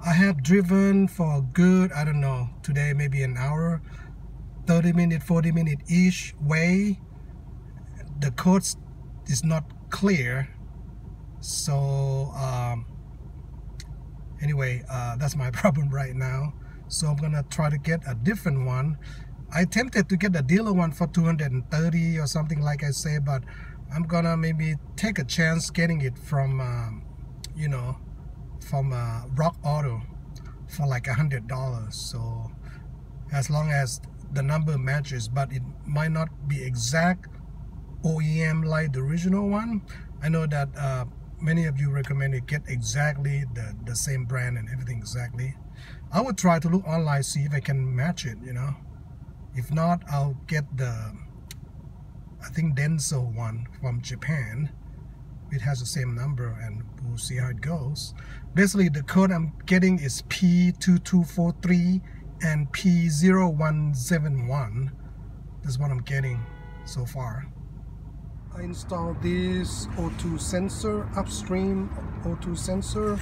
I have driven for a good, I don't know, today maybe an hour, 30 minute, 40 minute each way. The code is not clear. So anyway, that's my problem right now. So I'm gonna try to get a different one. I attempted to get a dealer one for 230 or something like I say, but I'm gonna maybe take a chance getting it from you know, from Rock Auto for like $100. So as long as the number matches, but it might not be exact OEM like the original one. I know that many of you recommended get exactly the same brand and everything exactly. I would try to look online, see if I can match it, you know. If not, I'll get the, I think Denso one from Japan. It has the same number and we'll see how it goes. Basically the code I'm getting is P2243 and P0171. That's what I'm getting so far. I installed this O2 sensor, upstream O2 sensor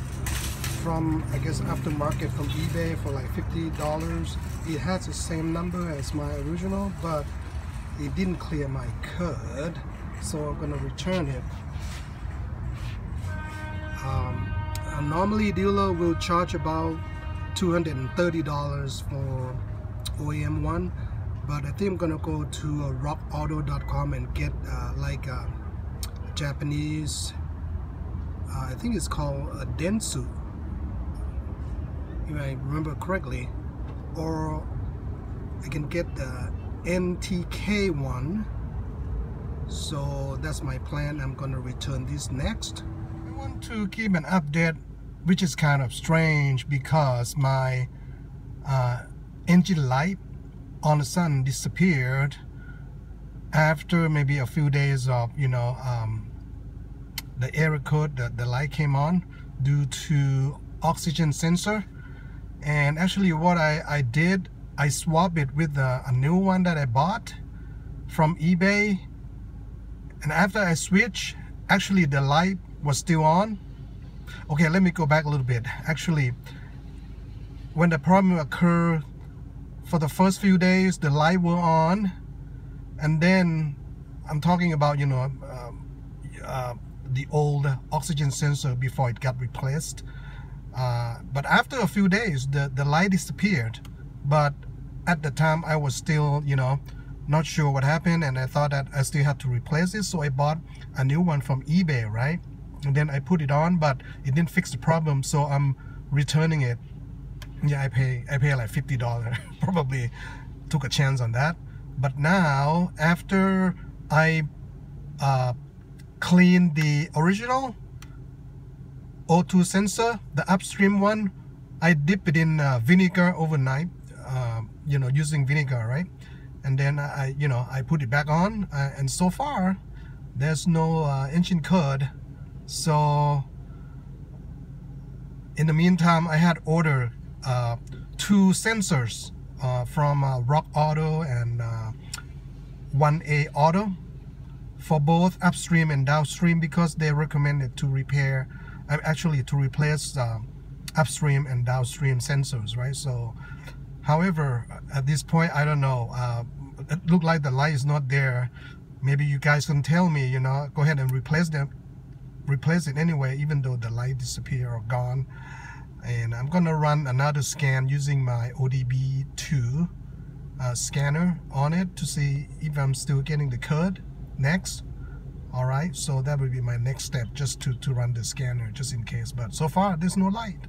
from, I guess, aftermarket from eBay for like $50. It has the same number as my original, but it didn't clear my code, so I'm gonna return it. Normally dealer will charge about $230 for OEM one, but I think I'm gonna go to rockauto.com and get like a Japanese, I think it's called a Densu, if I remember correctly, or I can get the NTK one. So that's my plan. I'm gonna return this next. I want to keep an update, which is kind of strange because my engine light on the sun disappeared after maybe a few days of, you know, the error code. The light came on due to oxygen sensor. And actually what I did, I swapped it with a new one that I bought from eBay, and after I switched, actually the light was still on. Okay, let me go back a little bit. Actually, when the problem occurred, for the first few days the light were on, and then I'm talking about, you know, the old oxygen sensor before it got replaced. But after a few days the light disappeared, but at the time I was still, you know, not sure what happened, and I thought that I still had to replace it, so I bought a new one from eBay, right? And then I put it on, but it didn't fix the problem, so I'm returning it. Yeah, I pay like $50. Probably took a chance on that. But now after I cleaned the original O2 sensor, the upstream one, I dip it in vinegar overnight, you know, using vinegar, right? And then I put it back on, and so far there's no engine code. So in the meantime, I had ordered 2 sensors from Rock Auto and 1A Auto for both upstream and downstream, because they recommended to repair, actually to replace upstream and downstream sensors, right? So however, at this point, I don't know, it looked like the light is not there. Maybe you guys can tell me, you know, go ahead and replace it anyway, even though the light disappeared or gone. And I'm gonna run another scan using my ODB2 scanner on it to see if I'm still getting the code next. Alright, so that would be my next step, just to run the scanner just in case. But so far there's no light.